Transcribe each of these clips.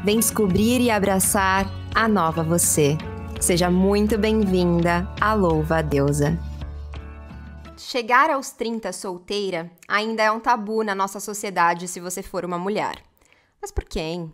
Vem descobrir e abraçar a nova você. Seja muito bem-vinda à Louva a Deusa. Chegar aos 30 solteira ainda é um tabu na nossa sociedade se você for uma mulher. Mas por quê, hein?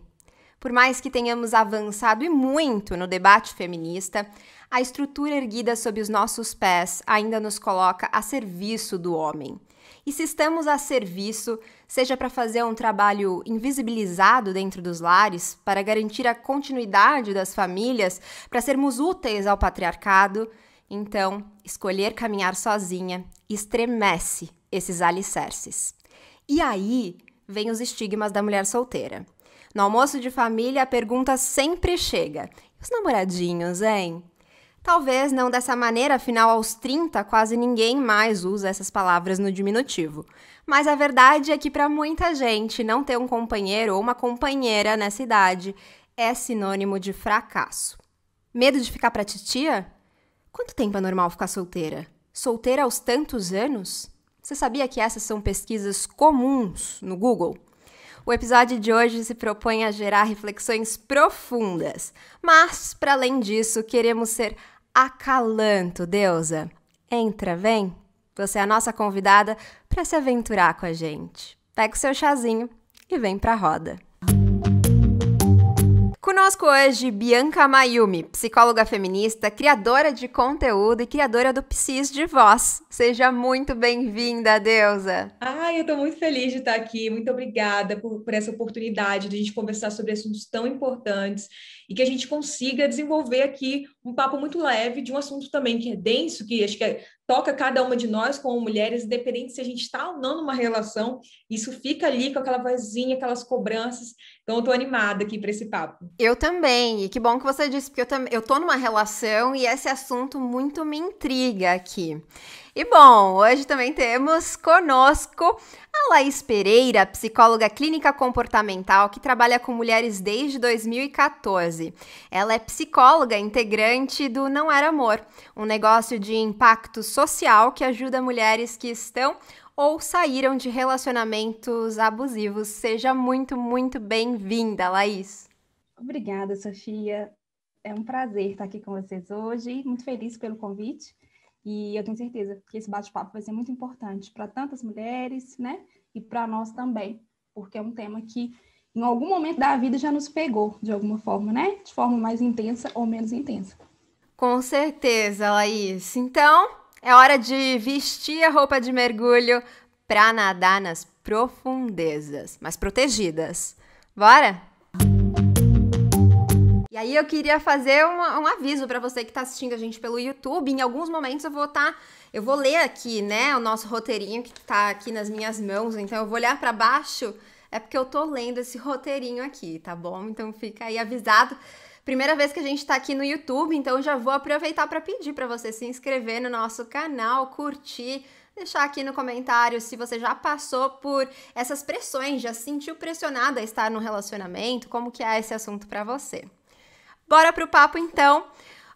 Por mais que tenhamos avançado e muito no debate feminista, a estrutura erguida sob os nossos pés ainda nos coloca a serviço do homem. E se estamos a serviço, seja para fazer um trabalho invisibilizado dentro dos lares, para garantir a continuidade das famílias, para sermos úteis ao patriarcado, então escolher caminhar sozinha estremece esses alicerces. E aí vem os estigmas da mulher solteira. No almoço de família, a pergunta sempre chega: e os namoradinhos, hein? Talvez não dessa maneira, afinal, aos 30, quase ninguém mais usa essas palavras no diminutivo. Mas a verdade é que para muita gente, não ter um companheiro ou uma companheira nessa idade é sinônimo de fracasso. Medo de ficar pra titia? Quanto tempo é normal ficar solteira? Solteira aos tantos anos? Você sabia que essas são pesquisas comuns no Google? O episódio de hoje se propõe a gerar reflexões profundas, mas, para além disso, queremos ser acalanto, deusa. Entra, vem. Você é a nossa convidada para se aventurar com a gente. Pega o seu chazinho e vem pra roda. Conosco hoje, Bianca Mayumi, psicóloga feminista, criadora de conteúdo e criadora do Psis de Voz. Seja muito bem-vinda, deusa! Eu estou muito feliz de estar aqui. Muito obrigada por essa oportunidade de a gente conversar sobre assuntos tão importantes e que a gente consiga desenvolver aqui um papo muito leve de um assunto também que é denso, que acho que toca cada uma de nós como mulheres, independente se a gente está ou não numa relação, isso fica ali com aquela vozinha, aquelas cobranças. Então, eu estou animada aqui para esse papo. Eu também, e que bom que você disse, porque eu tô numa relação e esse assunto muito me intriga aqui. E bom, hoje também temos conosco a Laís Pereira, psicóloga clínica comportamental que trabalha com mulheres desde 2014. Ela é psicóloga integrante do Não Era Amor, um negócio de impacto social que ajuda mulheres que estão ou saíram de relacionamentos abusivos. Seja muito, muito bem-vinda, Laís. Obrigada, Sofia. É um prazer estar aqui com vocês hoje. Muito feliz pelo convite. E eu tenho certeza que esse bate-papo vai ser muito importante para tantas mulheres, né? E para nós também, porque é um tema que em algum momento da vida já nos pegou, de alguma forma, né? De forma mais intensa ou menos intensa. Com certeza, Laís. Então, é hora de vestir a roupa de mergulho para nadar nas profundezas, mas protegidas. Bora? E aí eu queria fazer um aviso para você que está assistindo a gente pelo YouTube. Em alguns momentos eu vou ler aqui, né, o nosso roteirinho que está aqui nas minhas mãos. Então eu vou olhar para baixo, é porque eu tô lendo esse roteirinho aqui, tá bom? Então fica aí avisado. Primeira vez que a gente está aqui no YouTube, então já vou aproveitar para pedir para você se inscrever no nosso canal, curtir, deixar aqui no comentário se você já passou por essas pressões, já se sentiu pressionada a estar no relacionamento, como que é esse assunto para você. Bora pro papo, então.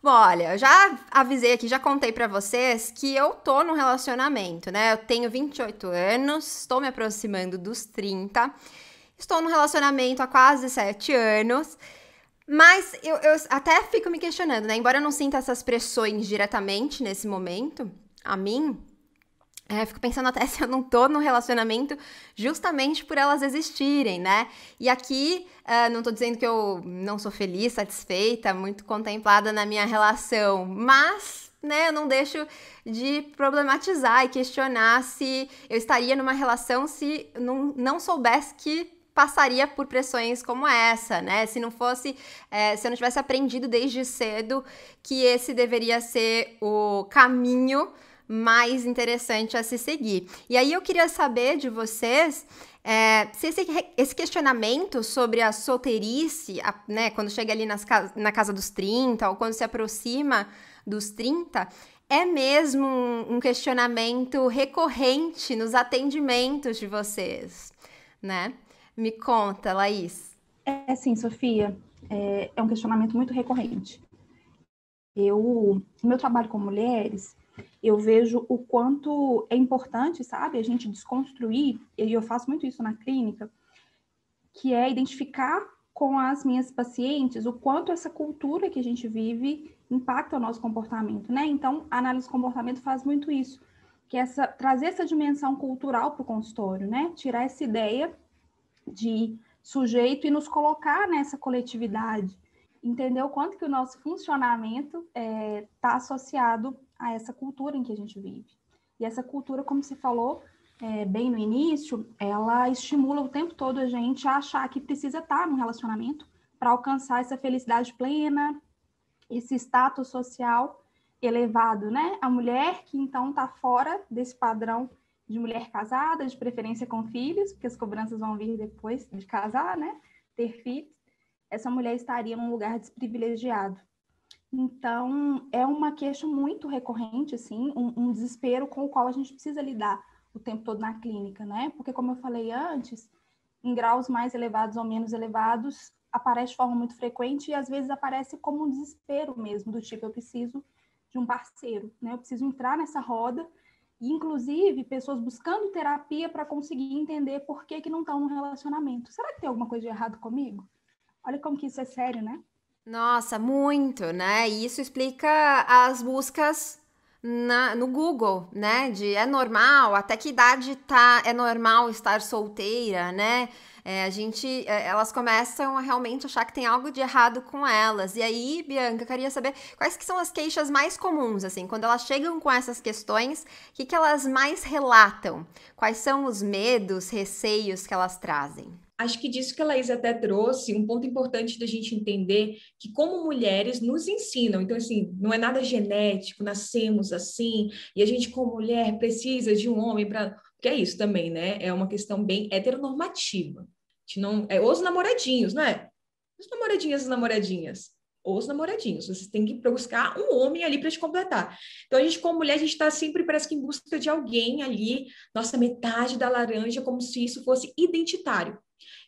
Bom, olha, eu já avisei aqui, já contei pra vocês que eu tô num relacionamento, né? Eu tenho 28 anos, estou me aproximando dos 30. Estou num relacionamento há quase 7 anos. Mas eu até fico me questionando, né? Embora eu não sinta essas pressões diretamente nesse momento, a mim... fico pensando até se eu não tô no relacionamento justamente por elas existirem, né? E aqui, não tô dizendo que eu não sou feliz, satisfeita, muito contemplada na minha relação, mas, né, eu não deixo de problematizar e questionar se eu estaria numa relação se não soubesse que passaria por pressões como essa, né? Se não fosse, se eu não tivesse aprendido desde cedo que esse deveria ser o caminho mais interessante a se seguir. E aí eu queria saber de vocês se esse questionamento sobre a solteirice, né, quando chega ali na casa dos 30 ou quando se aproxima dos 30, é mesmo um questionamento recorrente nos atendimentos de vocês, né? Me conta, Laís. Sim, Sofia, é um questionamento muito recorrente. No meu trabalho com mulheres, eu vejo o quanto é importante, sabe, a gente desconstruir, e eu faço muito isso na clínica, que é identificar com as minhas pacientes o quanto essa cultura que a gente vive impacta o nosso comportamento, né? Então, a análise do comportamento faz muito isso, que é trazer essa dimensão cultural para o consultório, né? Tirar essa ideia de sujeito e nos colocar nessa coletividade, entender o quanto que o nosso funcionamento está associado a essa cultura em que a gente vive. E essa cultura, como se falou bem no início, ela estimula o tempo todo a gente a achar que precisa estar num relacionamento para alcançar essa felicidade plena, esse status social elevado, né? A mulher que, então, está fora desse padrão de mulher casada, de preferência com filhos, porque as cobranças vão vir depois de casar, né? Ter filhos. Essa mulher estaria num lugar desprivilegiado. Então, é uma queixa muito recorrente, assim, um desespero com o qual a gente precisa lidar o tempo todo na clínica, né? Porque, como eu falei antes, em graus mais elevados ou menos elevados, aparece de forma muito frequente e, às vezes, aparece como um desespero mesmo, do tipo, eu preciso de um parceiro, né? Eu preciso entrar nessa roda e, inclusive, pessoas buscando terapia para conseguir entender por que não estão no relacionamento. Será que tem alguma coisa de errado comigo? Olha como que isso é sério, né? Nossa, muito, né? E isso explica as buscas no Google, né? De é normal, até que idade é normal estar solteira, né? Elas começam a realmente achar que tem algo de errado com elas. E aí, Bianca, eu queria saber quais que são as queixas mais comuns, assim, quando elas chegam com essas questões, o que elas mais relatam? Quais são os medos, receios que elas trazem? Acho que disso que a Laís até trouxe, um ponto importante da gente entender que como mulheres nos ensinam, então assim, não é nada genético, nascemos assim, e a gente como mulher precisa de um homem para... Porque é isso também, né? É uma questão bem heteronormativa. A gente não... os namoradinhos, né? Os namoradinhas e namoradinhas. Os namoradinhos. Vocês têm que buscar um homem ali para te completar. Então, a gente, como mulher, a gente está sempre, parece que em busca de alguém ali, nossa metade da laranja, como se isso fosse identitário.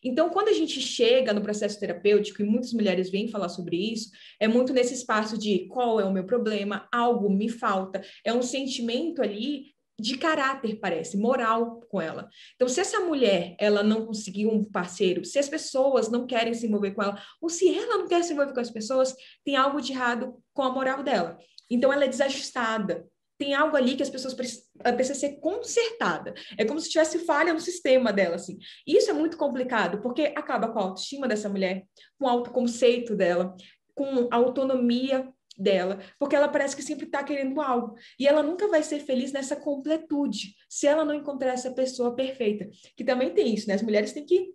Então, quando a gente chega no processo terapêutico, e muitas mulheres vêm falar sobre isso, é muito nesse espaço de qual é o meu problema, algo me falta, é um sentimento ali de caráter, parece, moral com ela. Então, se essa mulher, ela não conseguiu um parceiro, se as pessoas não querem se envolver com ela, ou se ela não quer se envolver com as pessoas, tem algo de errado com a moral dela. Então, ela é desajustada. Tem algo ali que as pessoas precisam ser consertada. É como se tivesse falha no sistema dela, assim. E isso é muito complicado, porque acaba com a autoestima dessa mulher, com o autoconceito dela, com a autonomia dela, porque ela parece que sempre está querendo algo. E ela nunca vai ser feliz nessa completude, se ela não encontrar essa pessoa perfeita. Que também tem isso, né? As mulheres têm que...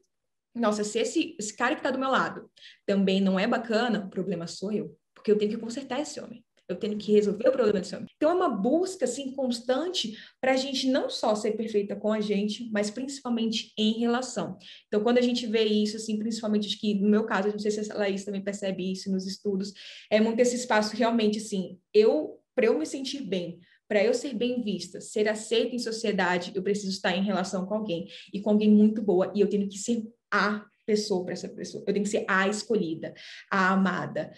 Nossa, se esse cara que está do meu lado também não é bacana, o problema sou eu, porque eu tenho que consertar esse homem. Eu tenho que resolver o problema desse homem. Então, é uma busca, assim, constante para a gente não só ser perfeita com a gente, mas principalmente em relação. Então, quando a gente vê isso, assim, principalmente, acho que no meu caso, não sei se a Laís também percebe isso nos estudos, é muito esse espaço realmente, assim, para eu me sentir bem, para eu ser bem vista, ser aceita em sociedade, eu preciso estar em relação com alguém, e com alguém muito boa, e eu tenho que ser a pessoa para essa pessoa, eu tenho que ser a escolhida, a amada,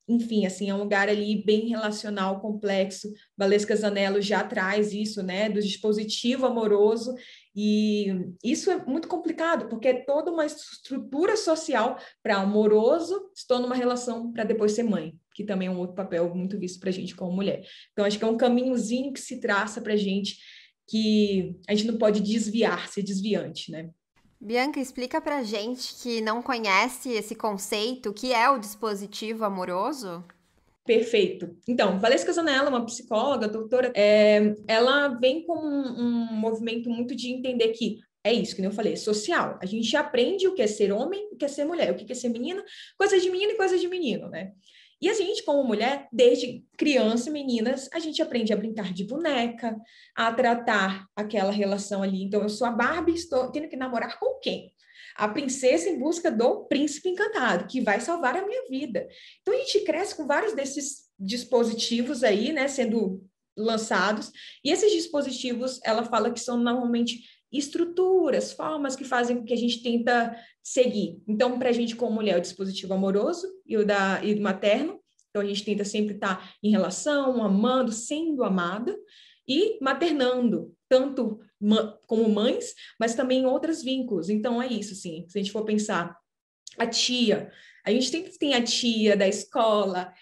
enfim, assim, é um lugar ali bem relacional, complexo. Valesca Zanello já traz isso, né, do dispositivo amoroso, e isso é muito complicado, porque é toda uma estrutura social para amoroso, estou numa relação para depois ser mãe, que também é um outro papel muito visto para a gente como mulher. Então, acho que é um caminhozinho que se traça para a gente, que a gente não pode desviar, ser desviante, né? Bianca, explica pra gente que não conhece esse conceito, o que é o dispositivo amoroso? Perfeito. Então, Valesca Zanella, uma psicóloga, doutora, ela vem com um movimento muito de entender que é isso que eu falei, é social. A gente aprende o que é ser homem, o que é ser mulher, o que é ser menina, coisa de menino e coisa de menino, né? E a gente, como mulher, desde criança, meninas, a gente aprende a brincar de boneca, a tratar aquela relação ali. Então, eu sou a Barbie, estou tendo que namorar com quem? A princesa em busca do príncipe encantado, que vai salvar a minha vida. Então, a gente cresce com vários desses dispositivos aí, né, sendo lançados. E esses dispositivos, ela fala que são normalmente estruturas, formas que fazem com que a gente tenta seguir. Então, para a gente, como mulher, o dispositivo amoroso e o materno. Então, a gente tenta sempre estar em relação, amando, sendo amada e maternando, tanto como mães, mas também em outros vínculos. Então, é isso, assim, se a gente for pensar a tia. A gente tem a tia da escola,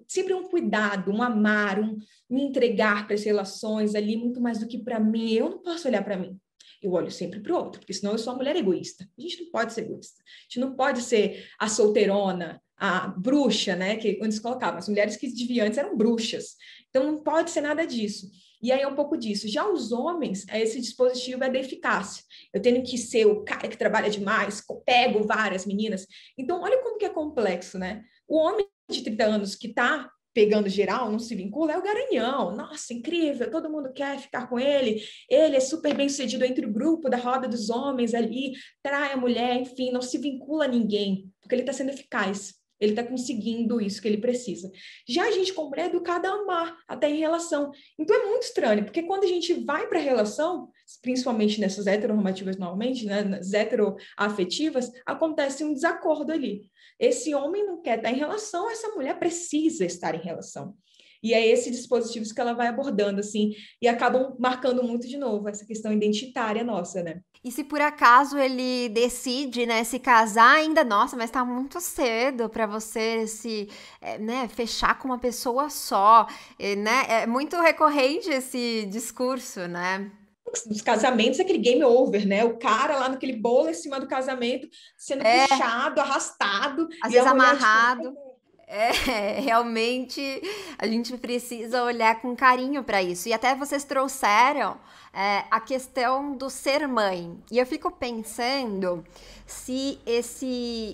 sempre um cuidado, um amar, me entregar para as relações ali, muito mais do que para mim. Eu não posso olhar para mim. Eu olho sempre para o outro, porque senão eu sou uma mulher egoísta. A gente não pode ser egoísta. A gente não pode ser a solteirona, a bruxa, né? Que onde se colocava. As mulheres que de antes eram bruxas. Então não pode ser nada disso. E aí é um pouco disso. Já os homens, esse dispositivo é da eficácia. Eu tenho que ser o cara que trabalha demais, pego várias meninas. Então, olha como que é complexo, né? O homem de 30 anos que está pegando geral, não se vincula, é o garanhão. Nossa, incrível, todo mundo quer ficar com ele. Ele é super bem sucedido entre o grupo da roda dos homens ali, trai a mulher, enfim, não se vincula a ninguém, porque ele está sendo eficaz. Ele está conseguindo isso que ele precisa. Já a gente, como mulher, é educada a amar, até em relação. Então é muito estranho, porque quando a gente vai para a relação, principalmente nessas heteronormativas normalmente, né, nas heteroafetivas, acontece um desacordo ali. Esse homem não quer estar em relação, essa mulher precisa estar em relação. E é esses dispositivos que ela vai abordando, assim, e acabam marcando muito de novo essa questão identitária nossa, né? E se por acaso ele decide, né, se casar ainda, nossa, mas tá muito cedo para você né, fechar com uma pessoa só, né? É muito recorrente esse discurso, né? Os casamentos, aquele game over, né? O cara lá naquele bolo em cima do casamento, sendo puxado, arrastado, Às e a vezes mulher, tipo, amarrado. Realmente a gente precisa olhar com carinho para isso. E até vocês trouxeram a questão do ser mãe. E eu fico pensando se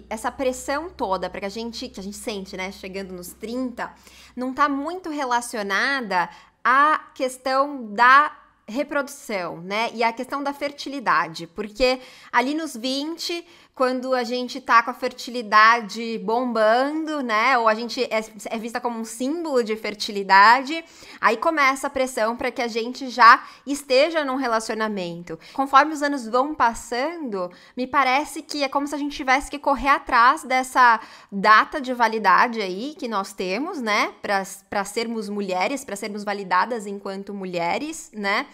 essa pressão toda que a gente sente, né, chegando nos 30, não tá muito relacionada à questão da reprodução, né? E a questão da fertilidade, porque ali nos 20, quando a gente tá com a fertilidade bombando, né? Ou a gente é vista como um símbolo de fertilidade, aí começa a pressão para que a gente já esteja num relacionamento. Conforme os anos vão passando, me parece que é como se a gente tivesse que correr atrás dessa data de validade aí que nós temos, né? Para sermos mulheres, para sermos validadas enquanto mulheres, né?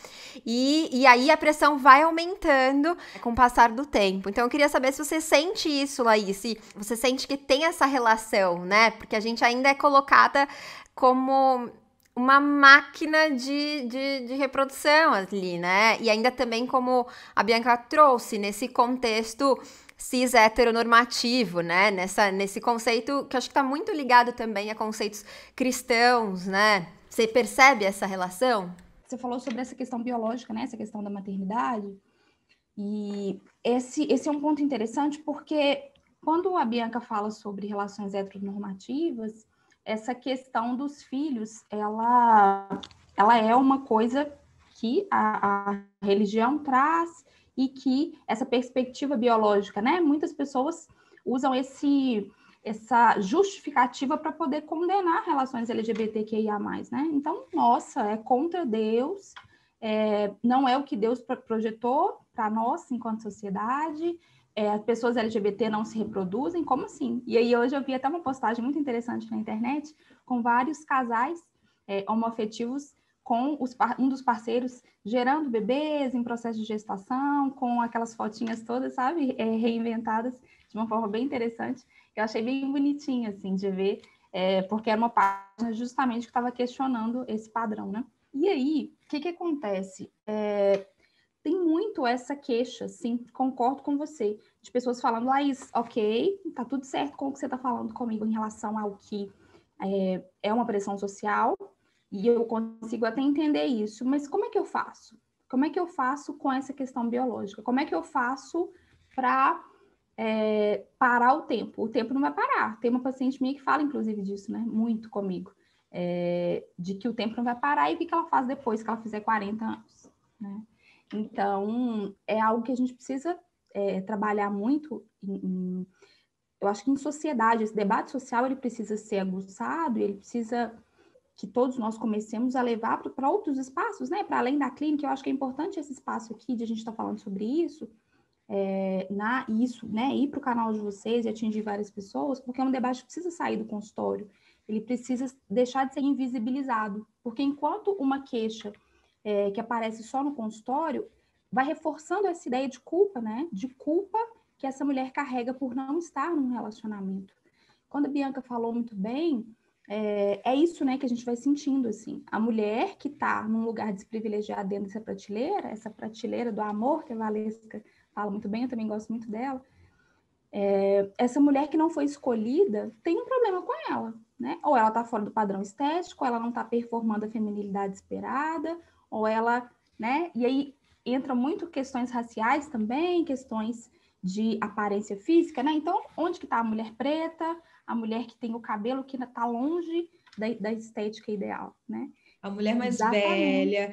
E aí a pressão vai aumentando com o passar do tempo. Então eu queria saber se você sente isso, Laís, se você sente que tem essa relação, né? Porque a gente ainda é colocada como uma máquina de reprodução ali, né? E ainda também, como a Bianca trouxe, nesse contexto cis heteronormativo, né? Nesse conceito que eu acho que está muito ligado também a conceitos cristãos, né? Você percebe essa relação? Você falou sobre essa questão biológica, né? Essa questão da maternidade. E esse é um ponto interessante porque quando a Bianca fala sobre relações heteronormativas, essa questão dos filhos, ela é uma coisa que a religião traz e que essa perspectiva biológica, né? Muitas pessoas usam essa justificativa para poder condenar relações LGBTQIA+, né? Então, nossa, é contra Deus, não é o que Deus projetou para nós enquanto sociedade, as pessoas LGBT não se reproduzem, como assim? E aí hoje eu vi até uma postagem muito interessante na internet com vários casais homoafetivos com um dos parceiros gerando bebês em processo de gestação, com aquelas fotinhas todas, sabe, reinventadas de uma forma bem interessante. Eu achei bem bonitinho, assim, de ver, porque era uma página justamente que estava questionando esse padrão, né? E aí, o que acontece? Tem muito essa queixa, sim, concordo com você, de pessoas falando, Laís, ok, tá tudo certo com o que você tá falando comigo em relação ao que é uma pressão social, e eu consigo até entender isso, mas como é que eu faço? Como é que eu faço com essa questão biológica? Como é que eu faço para parar o tempo? O tempo não vai parar. Tem uma paciente minha que fala, inclusive, disso, né? Muito comigo. De que o tempo não vai parar e o que ela faz depois que ela fizer 40 anos, né? Então, é algo que a gente precisa trabalhar muito eu acho que em sociedade, esse debate social, ele precisa ser aguçado, ele precisa que todos nós comecemos a levar para outros espaços, né? Para além da clínica, eu acho que é importante esse espaço aqui de a gente estar falando sobre isso, né? Ir para o canal de vocês e atingir várias pessoas, porque é um debate que precisa sair do consultório, ele precisa deixar de ser invisibilizado, porque enquanto uma queixa que aparece só no consultório, vai reforçando essa ideia de culpa, né? De culpa que essa mulher carrega por não estar num relacionamento. Quando a Bianca falou muito bem, é isso, né, que a gente vai sentindo, assim. A mulher que está num lugar desprivilegiado dentro dessa prateleira, essa prateleira do amor, que a Valesca fala muito bem, eu também gosto muito dela, essa mulher que não foi escolhida tem um problema com ela, né? Ou ela está fora do padrão estético, ou ela não está performando a feminilidade esperada, ou ela, né? E aí entra muito questões raciais também, questões de aparência física, né? Então, onde que está a mulher preta, a mulher que tem o cabelo que está longe da estética ideal, né? A mulher mais Exatamente. velha,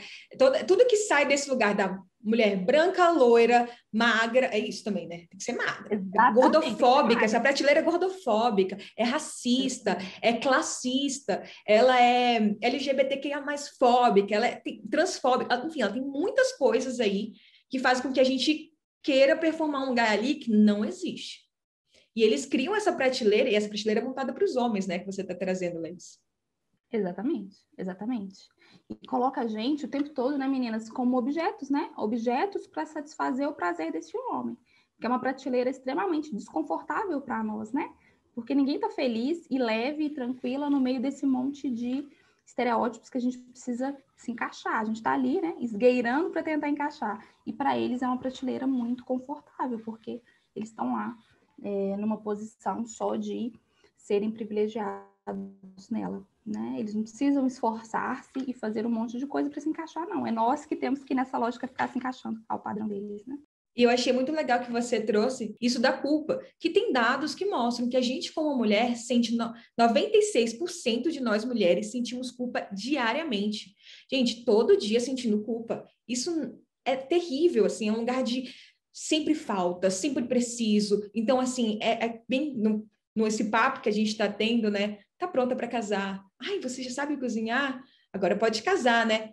tudo que sai desse lugar da mulher branca, loira, magra, é isso também, né? Tem que ser magra. É Exatamente, tem que ser gordofóbica, essa magra. prateleira é gordofóbica, é racista, é classista, ela é LGBTQIA mais fóbica, ela é transfóbica, enfim, ela tem muitas coisas aí que fazem com que a gente queira performar um lugar ali que não existe. E eles criam essa prateleira, e essa prateleira é montada para os homens, né? Que você está trazendo, Lenis. Exatamente, exatamente. E coloca a gente o tempo todo, né, meninas, como objetos, né? Objetos para satisfazer o prazer desse homem. Que é uma prateleira extremamente desconfortável para nós, né? Porque ninguém tá feliz e leve e tranquila no meio desse monte de estereótipos que a gente precisa se encaixar. A gente tá ali, né, esgueirando para tentar encaixar. E para eles é uma prateleira muito confortável, porque eles estão lá numa posição só de serem privilegiados nela. Né? Eles não precisam esforçar-se e fazer um monte de coisa para se encaixar, não. É nós que temos que, nessa lógica, ficar se encaixando ao padrão deles, né? E eu achei muito legal que você trouxe isso da culpa, que tem dados que mostram que a gente, como mulher, sente 96% de nós mulheres sentimos culpa diariamente. Gente, todo dia sentindo culpa. Isso é terrível, assim, é um lugar de sempre falta, sempre preciso. Então, assim, é bem esse papo que a gente está tendo, né? Tá pronta para casar. Ai, você já sabe cozinhar? Agora pode casar, né?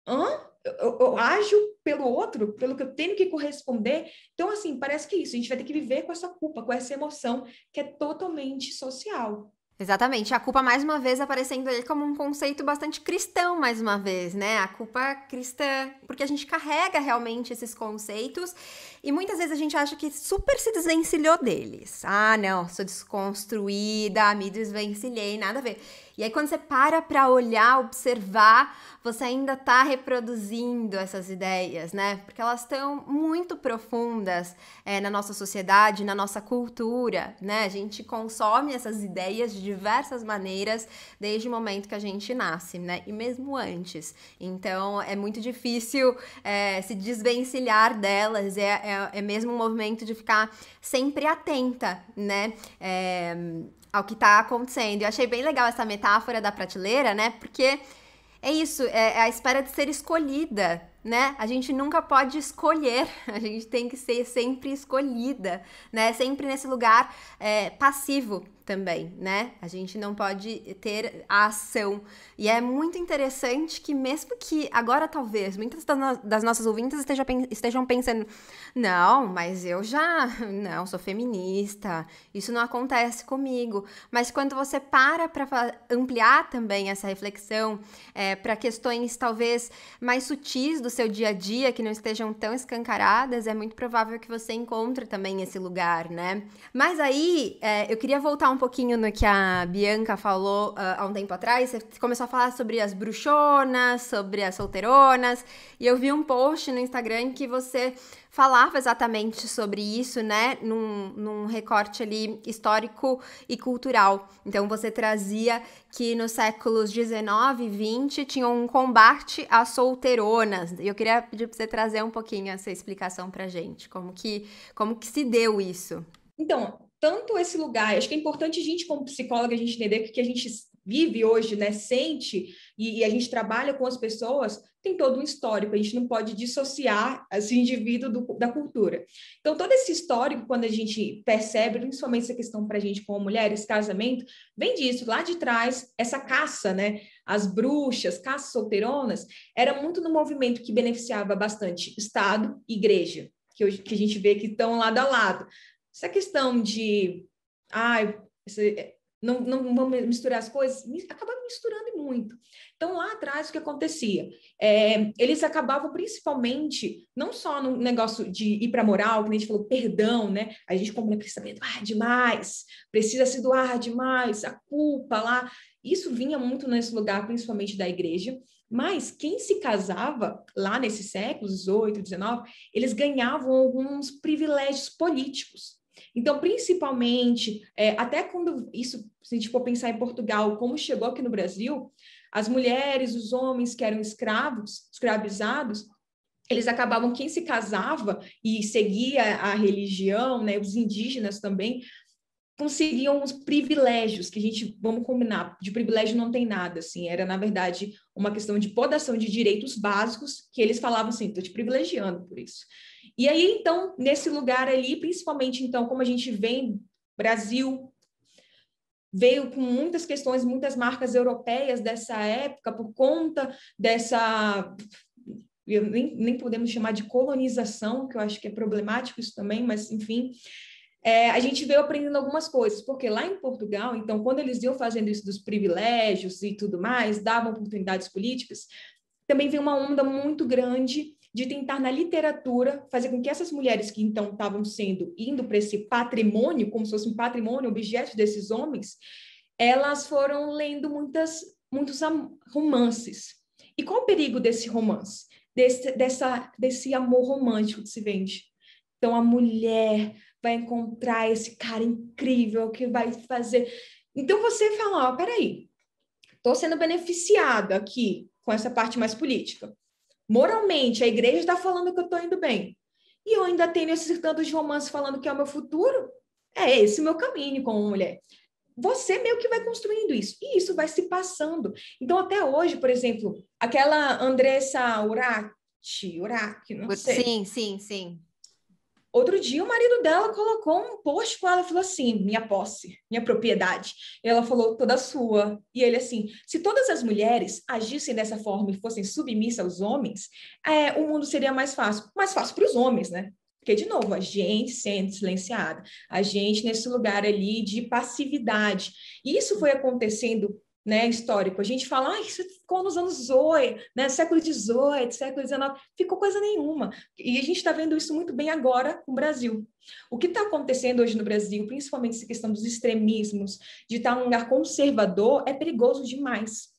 Hã? Eu ajo pelo outro, pelo que eu tenho que corresponder. Então, assim, parece que é isso. A gente vai ter que viver com essa culpa, com essa emoção que é totalmente social. Exatamente. A culpa, mais uma vez, aparecendo aí como um conceito bastante cristão, mais uma vez, né? A culpa cristã, porque a gente carrega realmente esses conceitos e muitas vezes a gente acha que super se desvencilhou deles. Ah, não, sou desconstruída, me desvencilhei, nada a ver. E aí, quando você para olhar, observar, você ainda tá reproduzindo essas ideias, né? Porque elas estão muito profundas na nossa sociedade, na nossa cultura, né? A gente consome essas ideias de diversas maneiras desde o momento que a gente nasce, né? E mesmo antes. Então, é muito difícil se desvencilhar delas. É mesmo um movimento de ficar sempre atenta, né? Ao que tá acontecendo. Eu achei bem legal essa metáfora da prateleira, né? Porque é isso, é a espera de ser escolhida, né? A gente nunca pode escolher, a gente tem que ser sempre escolhida, né? Sempre nesse lugar passivo também, né? A gente não pode ter a ação. E é muito interessante que mesmo que agora talvez muitas das nossas ouvintes estejam pensando, não, mas não, sou feminista, isso não acontece comigo. Mas quando você para ampliar também essa reflexão para questões talvez mais sutis do seu dia a dia, que não estejam tão escancaradas, é muito provável que você encontre também esse lugar, né? Mas aí, eu queria voltar um pouquinho no que a Bianca falou há um tempo atrás. Você começou a falar sobre as bruxonas, sobre as solteironas, e eu vi um post no Instagram que você falava exatamente sobre isso, né, num recorte ali histórico e cultural. Então, você trazia que nos séculos 19 e 20 tinha um combate às solteironas. E eu queria pedir para você trazer um pouquinho essa explicação pra gente, como que se deu isso. Então, tanto esse lugar, acho que é importante a gente, como psicóloga, a gente entender que a gente vive hoje, né, sente, e a gente trabalha com as pessoas, tem todo um histórico, a gente não pode dissociar esse indivíduo da cultura. Então, todo esse histórico, quando a gente percebe, principalmente essa questão para a gente como mulheres, casamento, vem disso, lá de trás, essa caça, né, as bruxas, caças solteironas, era muito no movimento que beneficiava bastante Estado e igreja, que a gente vê que estão lado a lado. Essa questão de não vamos misturar as coisas, acabavam misturando muito. Então, lá atrás, o que acontecia? Eles acabavam principalmente, não só no negócio de ir para a moral, que a gente falou, perdão, né? A gente como pensamento, demais, precisa se doar demais, a culpa lá. Isso vinha muito nesse lugar, principalmente da igreja. Mas quem se casava lá nesses séculos, 18, 19, eles ganhavam alguns privilégios políticos. Então, principalmente, até quando isso, se a gente for pensar em Portugal, como chegou aqui no Brasil, as mulheres, os homens que eram escravizados, eles acabavam, quem se casava e seguia a religião, né, os indígenas também, conseguiam os privilégios, que a gente, vamos combinar, de privilégio não tem nada, assim, era, na verdade, uma questão de podação de direitos básicos, que eles falavam assim, estou te privilegiando por isso. E aí, então, nesse lugar ali, principalmente, então, como a gente vem, Brasil veio com muitas questões, muitas marcas europeias dessa época, por conta dessa... nem podemos chamar de colonização, que eu acho que é problemático isso também, mas, enfim... a gente veio aprendendo algumas coisas, porque lá em Portugal, então, quando eles iam fazendo isso dos privilégios e tudo mais, davam oportunidades políticas, também veio uma onda muito grande de tentar, na literatura, fazer com que essas mulheres que, então, estavam indo para esse patrimônio, como se fosse um patrimônio, objeto desses homens, elas foram lendo muitos romances. E qual o perigo desse romance? Desse amor romântico que se vende. Então, a mulher vai encontrar esse cara incrível que vai fazer... Então, você fala, peraí, estou sendo beneficiada aqui com essa parte mais política. Moralmente, a igreja está falando que eu estou indo bem. E eu ainda tenho esses tantos de romances falando que é o meu futuro. É esse o meu caminho como mulher. Você meio que vai construindo isso. E isso vai se passando. Então, até hoje, por exemplo, aquela Andressa Urach, não sei. Sim. Outro dia, o marido dela colocou um post com ela e falou assim, minha posse, minha propriedade. E ela falou, toda sua. E ele assim, se todas as mulheres agissem dessa forma e fossem submissas aos homens, o mundo seria mais fácil. Mais fácil para os homens, né? Porque, de novo, a gente sendo silenciada, a gente nesse lugar ali de passividade. E isso foi acontecendo, né, histórico. A gente fala, isso ficou nos anos 8, né, século XVIII, século XIX, ficou coisa nenhuma. E a gente está vendo isso muito bem agora no Brasil. O que está acontecendo hoje no Brasil, principalmente essa questão dos extremismos, de estar num lugar conservador, é perigoso demais.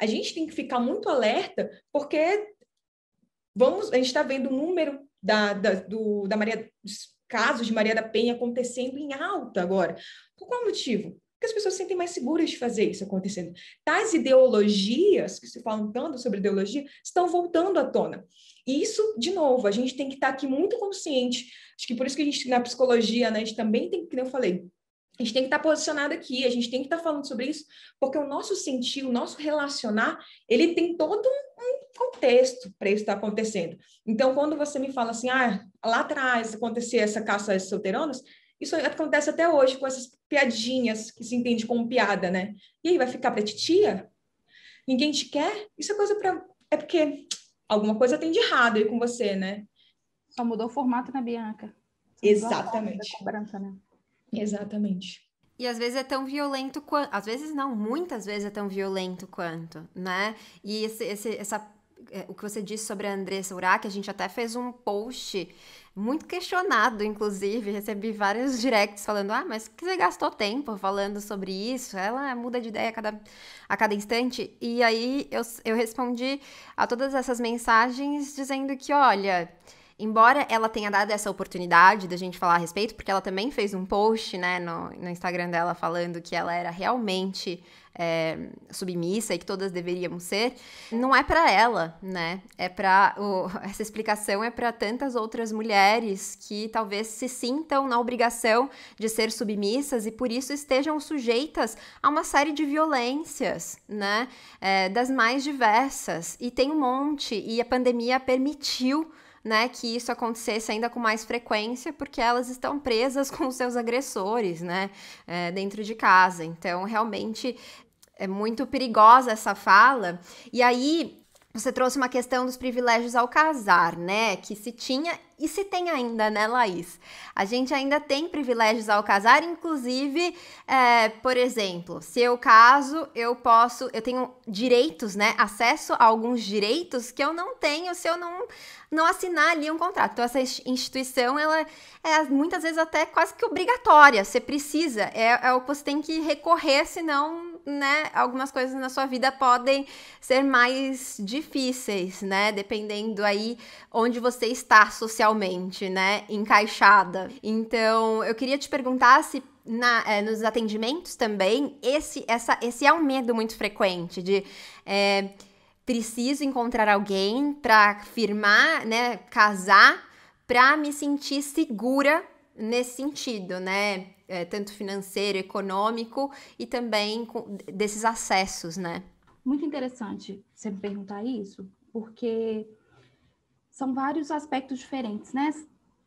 A gente tem que ficar muito alerta, porque a gente está vendo o número dos casos de Maria da Penha acontecendo em alta agora. Por qual motivo? Porque as pessoas se sentem mais seguras de fazer isso acontecendo. Tais ideologias, que se falam tanto sobre ideologia, estão voltando à tona. E isso, de novo, a gente tem que estar aqui muito consciente. Acho que por isso que a gente, na psicologia, né, a gente também tem, como eu falei, a gente tem que estar posicionado aqui, a gente tem que estar falando sobre isso, porque o nosso sentir, o nosso relacionar, ele tem todo um contexto para isso estar acontecendo. Então, quando você me fala assim, lá atrás acontecia essa caça às solteironas, isso acontece até hoje com essas piadinhas que se entende como piada, né? E aí, vai ficar para titia? Ninguém te quer? Isso é coisa para... É porque alguma coisa tem de errado aí com você, né? Só mudou o formato, né, Bianca? Exatamente. Da cobrança, né? Exatamente. E às vezes é tão violento quanto... Às vezes não, muitas vezes é tão violento quanto, né? E o que você disse sobre a Andressa Urach, a gente até fez um post muito questionado, inclusive. Recebi vários directs falando, mas que você gastou tempo falando sobre isso? Ela muda de ideia a cada instante. E aí eu respondi a todas essas mensagens dizendo que, olha... Embora ela tenha dado essa oportunidade da gente falar a respeito, porque ela também fez um post, né, no Instagram dela falando que ela era realmente submissa e que todas deveríamos ser, não é para ela, né? Essa explicação é para tantas outras mulheres que talvez se sintam na obrigação de ser submissas e por isso estejam sujeitas a uma série de violências, né? Das mais diversas. E tem um monte, e a pandemia permitiu, né, que isso acontecesse ainda com mais frequência, porque elas estão presas com os seus agressores, né, dentro de casa. Então, realmente, é muito perigosa essa fala. E aí, você trouxe uma questão dos privilégios ao casar, né? Que se tinha e se tem ainda, né, Laís? A gente ainda tem privilégios ao casar, inclusive, por exemplo, se eu caso, eu tenho direitos, né? Acesso a alguns direitos que eu não tenho se eu não assinar ali um contrato. Então, essa instituição, ela é muitas vezes até quase que obrigatória. Você precisa, é o que você tem que recorrer, senão, né, algumas coisas na sua vida podem ser mais difíceis, né? Dependendo aí onde você está socialmente, né? Encaixada. Então, eu queria te perguntar se nos atendimentos também, esse é um medo muito frequente de... preciso encontrar alguém para firmar, né, casar, para me sentir segura nesse sentido, né, tanto financeiro, econômico e também desses acessos, né? Muito interessante você me perguntar isso, porque são vários aspectos diferentes, né?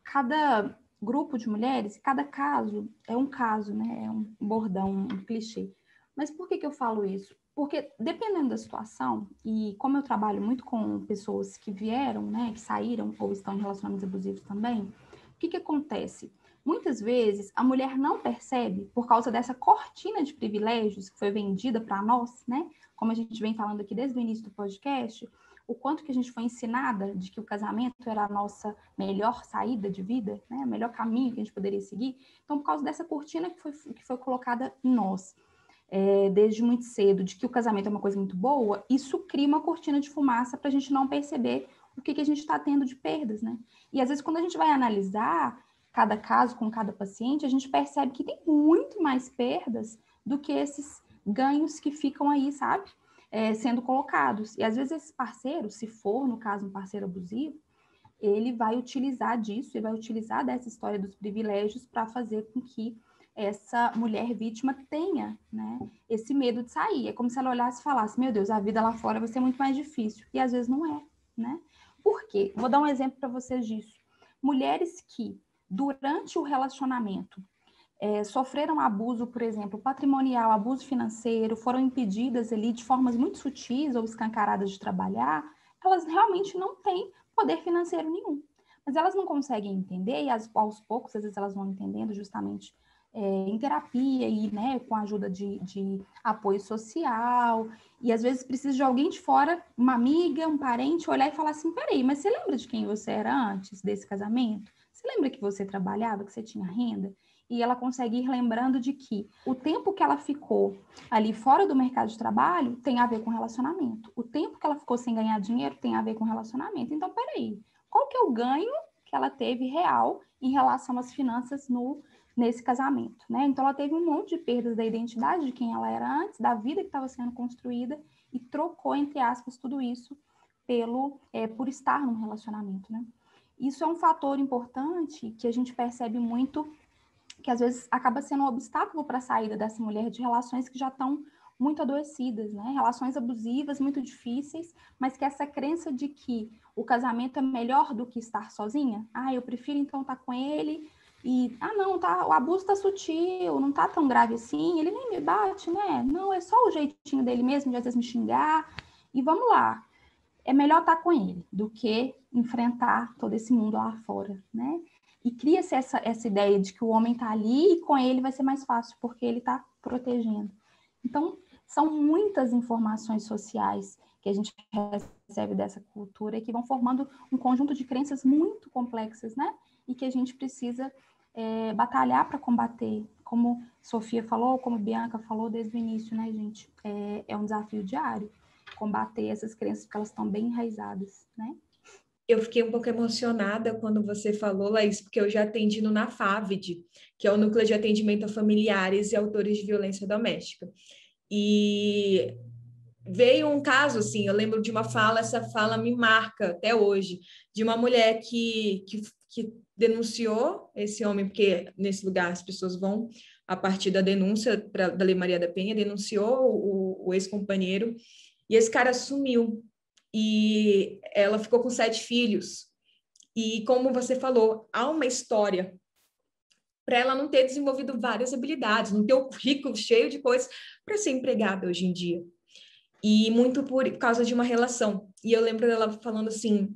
Cada grupo de mulheres, cada caso é um caso, né? É um bordão, um clichê. Mas por que eu falo isso? Porque dependendo da situação, e como eu trabalho muito com pessoas que vieram, né, que saíram ou estão em relacionamentos abusivos também, o que acontece? Muitas vezes a mulher não percebe, por causa dessa cortina de privilégios que foi vendida para nós, né? Como a gente vem falando aqui desde o início do podcast, o quanto que a gente foi ensinada de que o casamento era a nossa melhor saída de vida, né? O melhor caminho que a gente poderia seguir. Então, por causa dessa cortina que foi colocada em nós, desde muito cedo, de que o casamento é uma coisa muito boa, isso cria uma cortina de fumaça para a gente não perceber o que a gente está tendo de perdas, né? E às vezes quando a gente vai analisar cada caso com cada paciente, a gente percebe que tem muito mais perdas do que esses ganhos que ficam aí, sabe? Sendo colocados. E às vezes esse parceiro, se for, no caso, um parceiro abusivo, ele vai utilizar disso, ele vai utilizar dessa história dos privilégios para fazer com que essa mulher vítima tenha, né, esse medo de sair. É como se ela olhasse e falasse, meu Deus, a vida lá fora vai ser muito mais difícil. E às vezes não é, né? Por quê? Vou dar um exemplo para vocês disso. Mulheres que, durante o relacionamento, sofreram abuso, por exemplo, patrimonial, abuso financeiro, foram impedidas ali de formas muito sutis ou escancaradas de trabalhar, elas realmente não têm poder financeiro nenhum. Mas elas não conseguem entender, e aos poucos, às vezes elas vão entendendo justamente em terapia e, né, com a ajuda de apoio social, e às vezes precisa de alguém de fora, uma amiga, um parente, olhar e falar assim, peraí, mas você lembra de quem você era antes desse casamento? Você lembra que você trabalhava, que você tinha renda? E ela consegue ir lembrando de que o tempo que ela ficou ali fora do mercado de trabalho tem a ver com relacionamento. O tempo que ela ficou sem ganhar dinheiro tem a ver com relacionamento. Então, peraí, qual que é o ganho que ela teve real em relação às finanças nesse casamento, né? Então, ela teve um monte de perdas da identidade de quem ela era antes, da vida que estava sendo construída e trocou, entre aspas, tudo isso por estar num relacionamento, né? Isso é um fator importante que a gente percebe muito, que às vezes acaba sendo um obstáculo para a saída dessa mulher de relações que já estão muito adoecidas, né? Relações abusivas, muito difíceis, mas que essa crença de que o casamento é melhor do que estar sozinha, eu prefiro então estar com ele e, não, tá, o abuso tá sutil, não tá tão grave assim, ele nem me bate, né? Não, é só o jeitinho dele mesmo de às vezes me xingar, e vamos lá. É melhor estar com ele do que enfrentar todo esse mundo lá fora, né? E cria-se essa ideia de que o homem está ali e com ele vai ser mais fácil, porque ele está protegendo. Então, são muitas informações sociais que a gente recebe dessa cultura e que vão formando um conjunto de crenças muito complexas, né? E que a gente precisa batalhar para combater. Como Sofia falou, como Bianca falou desde o início, né, gente? É um desafio diário combater essas crenças, porque elas estão bem enraizadas, né? Eu fiquei um pouco emocionada quando você falou, Laís, porque eu já atendi no NAFAVD, que é o Núcleo de Atendimento a Familiares e Autores de Violência Doméstica. E veio um caso, assim, eu lembro de uma fala, essa fala me marca até hoje, de uma mulher que denunciou esse homem, porque nesse lugar as pessoas vão, a partir da denúncia da Lei Maria da Penha, denunciou o ex-companheiro, e esse cara sumiu. E ela ficou com 7 filhos. E como você falou, há uma história para ela não ter desenvolvido várias habilidades, não ter o currículo cheio de coisas para ser empregada hoje em dia. e muito por causa de uma relação. E eu lembro dela falando assim,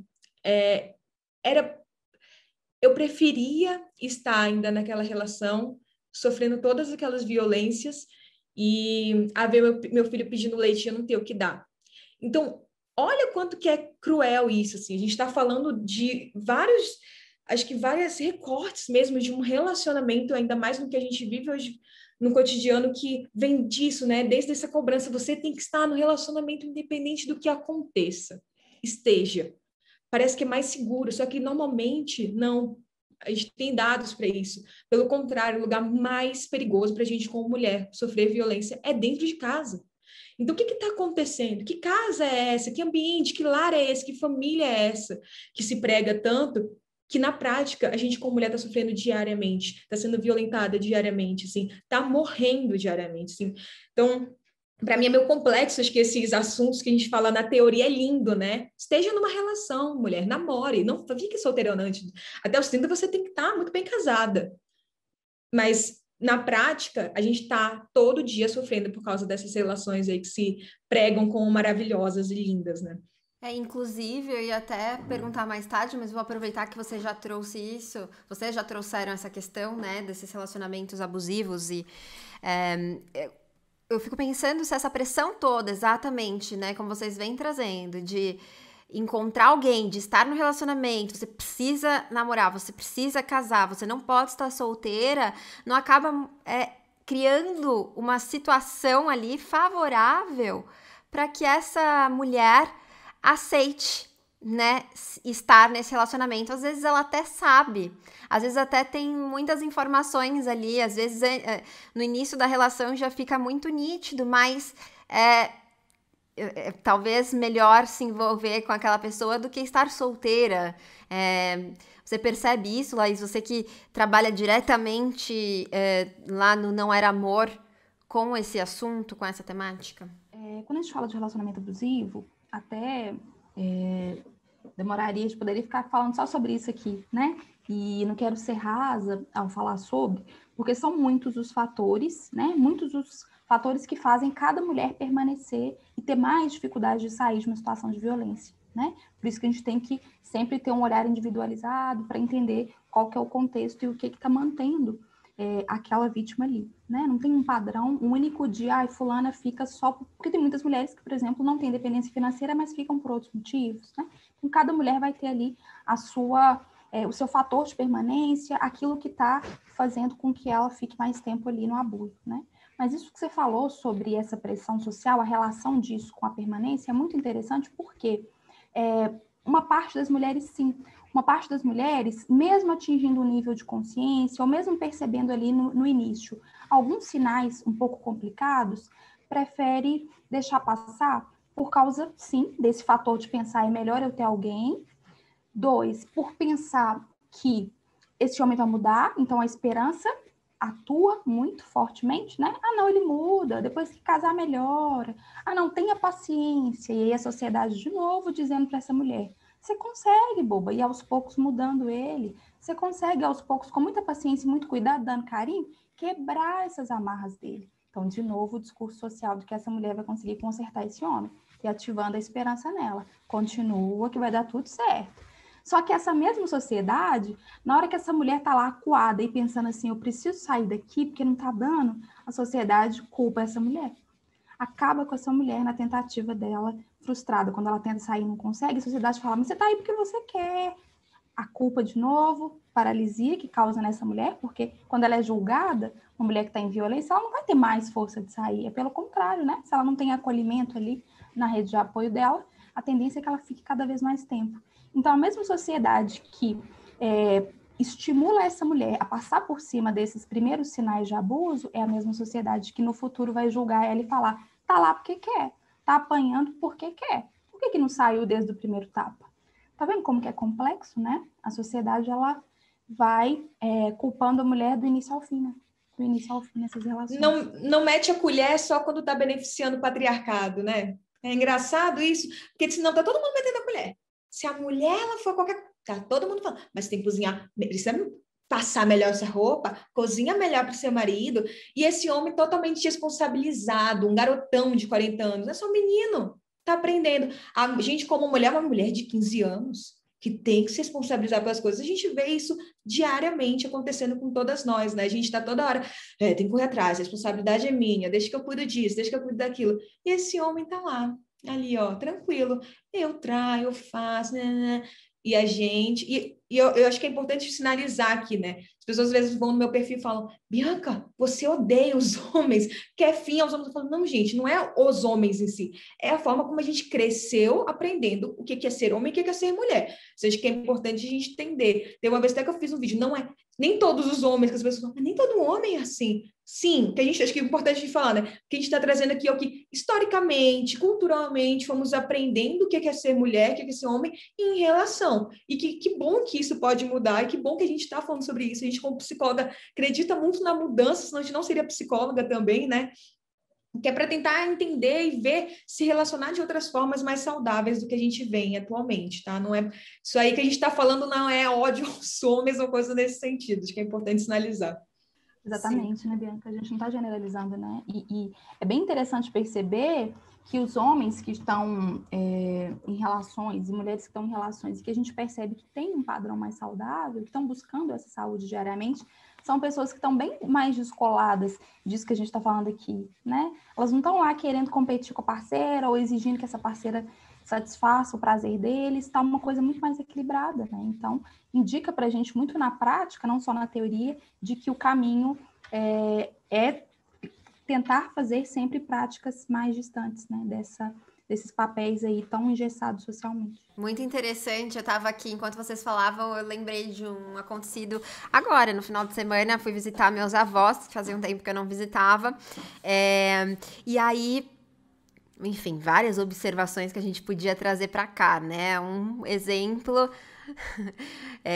eu preferia estar ainda naquela relação, sofrendo todas aquelas violências e a ver meu filho pedindo leite e eu não ter o que dar. Então, olha quanto que é cruel isso, assim. A gente está falando de vários recortes mesmo de um relacionamento, ainda mais no que a gente vive hoje no cotidiano, que vem disso, né? Desde essa cobrança, você tem que estar no relacionamento independente do que aconteça. Esteja. Parece que é mais seguro, só que normalmente não. A gente tem dados para isso. Pelo contrário, o lugar mais perigoso para a gente como mulher sofrer violência é dentro de casa. Então, o que está acontecendo? Que casa é essa? Que ambiente? Que lar é esse? Que família é essa? Que se prega tanto que, na prática, a gente como mulher está sofrendo diariamente, está sendo violentada diariamente, assim, está morrendo diariamente, assim. Então, para mim é meio complexo, acho que esses assuntos que a gente fala na teoria é lindo, né? Esteja numa relação, mulher, namore, não fique solteirona antes. Até os 30 você tem que estar muito bem casada. Mas, na prática, a gente está todo dia sofrendo por causa dessas relações aí que se pregam como maravilhosas e lindas, né? Inclusive, eu ia até perguntar mais tarde, mas vou aproveitar que você já trouxe isso, vocês já trouxeram essa questão, né, desses relacionamentos abusivos e eu fico pensando se essa pressão toda, exatamente, né, como vocês vêm trazendo, de encontrar alguém, de estar no relacionamento, você precisa namorar, você precisa casar, você não pode estar solteira, não acaba criando uma situação ali favorável para que essa mulher aceite, né, estar nesse relacionamento. Às vezes ela até sabe, às vezes até tem muitas informações ali, às vezes no início da relação já fica muito nítido, mas talvez melhor se envolver com aquela pessoa do que estar solteira. Você percebe isso, Laís? Você que trabalha diretamente lá no Não Era Amor com esse assunto, com essa temática? Quando a gente fala de relacionamento abusivo, até demoraria, a gente poderia ficar falando só sobre isso aqui, né? E não quero ser rasa ao falar sobre, porque são muitos os fatores, né? Muitos os fatores que fazem cada mulher permanecer e ter mais dificuldade de sair de uma situação de violência, né? Por isso que a gente tem que sempre ter um olhar individualizado para entender qual que é o contexto e o que está mantendo aquela vítima ali, né? Não tem um padrão, um único dia, fulana fica só... Porque tem muitas mulheres que, por exemplo, não têm dependência financeira, mas ficam por outros motivos, né? Então, cada mulher vai ter ali o seu fator de permanência, aquilo que está fazendo com que ela fique mais tempo ali no abuso, né? Mas isso que você falou sobre essa pressão social, a relação disso com a permanência, é muito interessante porque uma parte das mulheres, sim, uma parte das mulheres, mesmo atingindo um nível de consciência, ou mesmo percebendo ali no início alguns sinais um pouco complicados, prefere deixar passar por causa, sim, desse fator de pensar é melhor eu ter alguém. 2, por pensar que esse homem vai mudar, então a esperança atua muito fortemente, né? Ah, não, ele muda, depois que casar melhora. Ah, não, tenha paciência. E aí a sociedade de novo dizendo para essa mulher, você consegue, boba, e aos poucos mudando ele, você consegue aos poucos, com muita paciência e muito cuidado, dando carinho, quebrar essas amarras dele. Então, de novo, o discurso social de que essa mulher vai conseguir consertar esse homem e ativando a esperança nela. Continua que vai dar tudo certo. Só que essa mesma sociedade, na hora que essa mulher está lá acuada e pensando assim, eu preciso sair daqui porque não está dando, a sociedade culpa essa mulher. Acaba com essa mulher na tentativa dela, frustrada, quando ela tenta sair e não consegue, a sociedade fala, mas você está aí porque você quer. A culpa de novo, paralisia que causa nessa mulher, porque quando ela é julgada, uma mulher que está em violência, ela não vai ter mais força de sair, é pelo contrário, né? Se ela não tem acolhimento ali na rede de apoio dela, a tendência é que ela fique cada vez mais tempo. Então, a mesma sociedade que estimula essa mulher a passar por cima desses primeiros sinais de abuso é a mesma sociedade que no futuro vai julgar ela e falar, tá lá porque quer, tá apanhando porque quer. Por que não saiu desde o primeiro tapa? Tá vendo como que é complexo, né? A sociedade, ela vai culpando a mulher do início ao fim, né? Do início ao fim nessas relações. Não mete a colher só quando tá beneficiando o patriarcado, né? É engraçado isso, porque senão tá todo mundo metendo a colher. Se a mulher ela for qualquer... Tá todo mundo falando, mas tem que cozinhar. passar melhor essa roupa, cozinha melhor para o seu marido, e esse homem totalmente responsabilizado, um garotão de 40 anos, é só um menino, tá aprendendo. A gente, como mulher, uma mulher de 15 anos, que tem que se responsabilizar pelas coisas, a gente vê isso diariamente acontecendo com todas nós, né? A gente tá toda hora, tem que correr atrás, a responsabilidade é minha, deixa que eu cuido disso, deixa que eu cuido daquilo. E esse homem tá lá, ali, ó, tranquilo, eu traio, eu faço, né? E a gente... E eu acho que é importante sinalizar aqui, né? As pessoas às vezes vão no meu perfil e falam, Bianca, você odeia os homens, quer fim aos homens. Eu falo, não, gente, não é os homens em si, é a forma como a gente cresceu aprendendo o que é ser homem e o que é ser mulher. Ou seja, que é importante a gente entender. Tem uma vez até que eu fiz um vídeo, não é nem todos os homens, que as pessoas falam, nem todo homem é assim. Sim, que a gente acho que é importante de falar, né? Porque a gente está trazendo aqui o que historicamente, culturalmente, fomos aprendendo o que é ser mulher, o que é ser homem em relação. E que bom que isso pode mudar, e que bom que a gente está falando sobre isso. A gente, como psicóloga, acredita muito na mudança, senão a gente não seria psicóloga também, né? Que é para tentar entender e ver, se relacionar de outras formas mais saudáveis do que a gente vê atualmente, tá? Não é isso aí que a gente está falando, não é ódio aos homens ou coisa nesse sentido, acho que é importante sinalizar. Exatamente, né, Bianca? A gente não está generalizando, né? E é bem interessante perceber que os homens que estão em relações, e mulheres que estão em relações, e que a gente percebe que tem um padrão mais saudável, que estão buscando essa saúde diariamente, são pessoas que estão bem mais descoladas disso que a gente está falando aqui, né? Elas não estão lá querendo competir com a parceira ou exigindo que essa parceira satisfaça o prazer deles, está uma coisa muito mais equilibrada, né? Então, indica para a gente muito na prática, não só na teoria, de que o caminho é tentar fazer sempre práticas mais distantes, né? Desses papéis aí tão engessados socialmente. Muito interessante, eu tava aqui, enquanto vocês falavam, eu lembrei de um acontecido agora, no final de semana, fui visitar meus avós, que fazia um tempo que eu não visitava, e aí, enfim, várias observações que a gente podia trazer pra cá, né, um exemplo...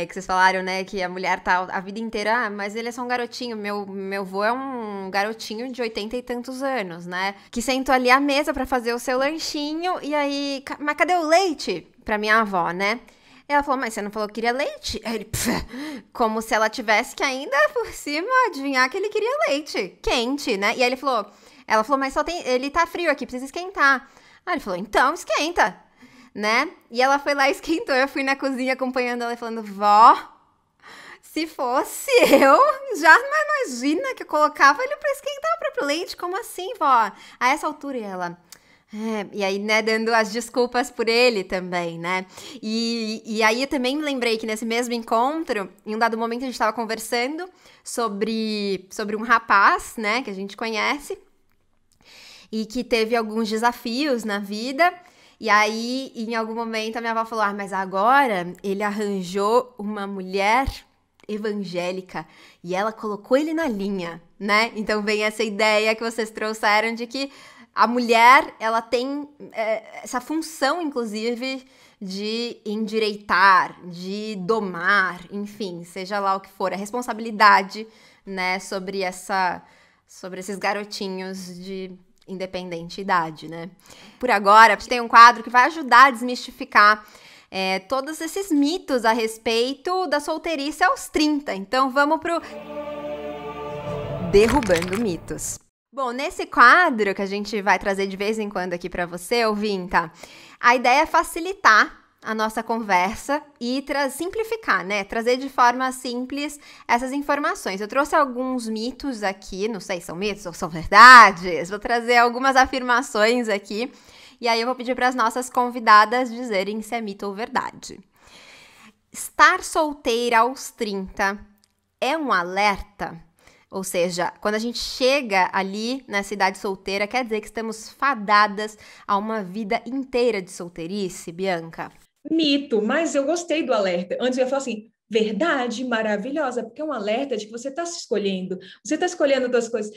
que vocês falaram, né, que a mulher tá a vida inteira, mas ele é só um garotinho, meu avô é um garotinho de 80 e tantos anos, né, que sentou ali à mesa pra fazer o seu lanchinho, e aí, mas cadê o leite? Pra minha avó, né, ela falou, mas você não falou que queria leite? Aí ele, como se ela tivesse que ainda por cima adivinhar que ele queria leite, quente, né, e aí ela falou, mas ele tá frio aqui, precisa esquentar. Aí ele falou, então esquenta, né? E ela foi lá e esquentou. Eu fui na cozinha acompanhando ela e falando, vó, se fosse eu, já não imagina que eu colocava ele pra esquentar o próprio leite. Como assim, vó? A essa altura, ela... e aí, né, dando as desculpas por ele também, né? E aí eu também me lembrei que nesse mesmo encontro, em um dado momento a gente tava conversando sobre um rapaz, né, que a gente conhece, e que teve alguns desafios na vida. E aí, em algum momento, a minha avó falou, mas agora ele arranjou uma mulher evangélica e ela colocou ele na linha, né? Então vem essa ideia que vocês trouxeram de que a mulher, ela tem essa função, inclusive, de endireitar, de domar, enfim, seja lá o que for, a responsabilidade, né, sobre esses garotinhos de... independente idade, né? Por agora, tem um quadro que vai ajudar a desmistificar todos esses mitos a respeito da solteirice aos 30. Então, vamos pro Derrubando Mitos. Bom, nesse quadro que a gente vai trazer de vez em quando aqui pra você, ouvinta, a ideia é facilitar a nossa conversa e simplificar, né? Trazer de forma simples essas informações. Eu trouxe alguns mitos aqui, não sei se são mitos ou são verdades, vou trazer algumas afirmações aqui, e aí eu vou pedir para as nossas convidadas dizerem se é mito ou verdade. Estar solteira aos 30 é um alerta? Ou seja, quando a gente chega ali nessa idade solteira, quer dizer que estamos fadadas a uma vida inteira de solteirice, Bianca? Mito, mas eu gostei do alerta. Antes eu ia falar assim, verdade, maravilhosa, porque é um alerta de que você está se escolhendo, você está escolhendo outras coisas.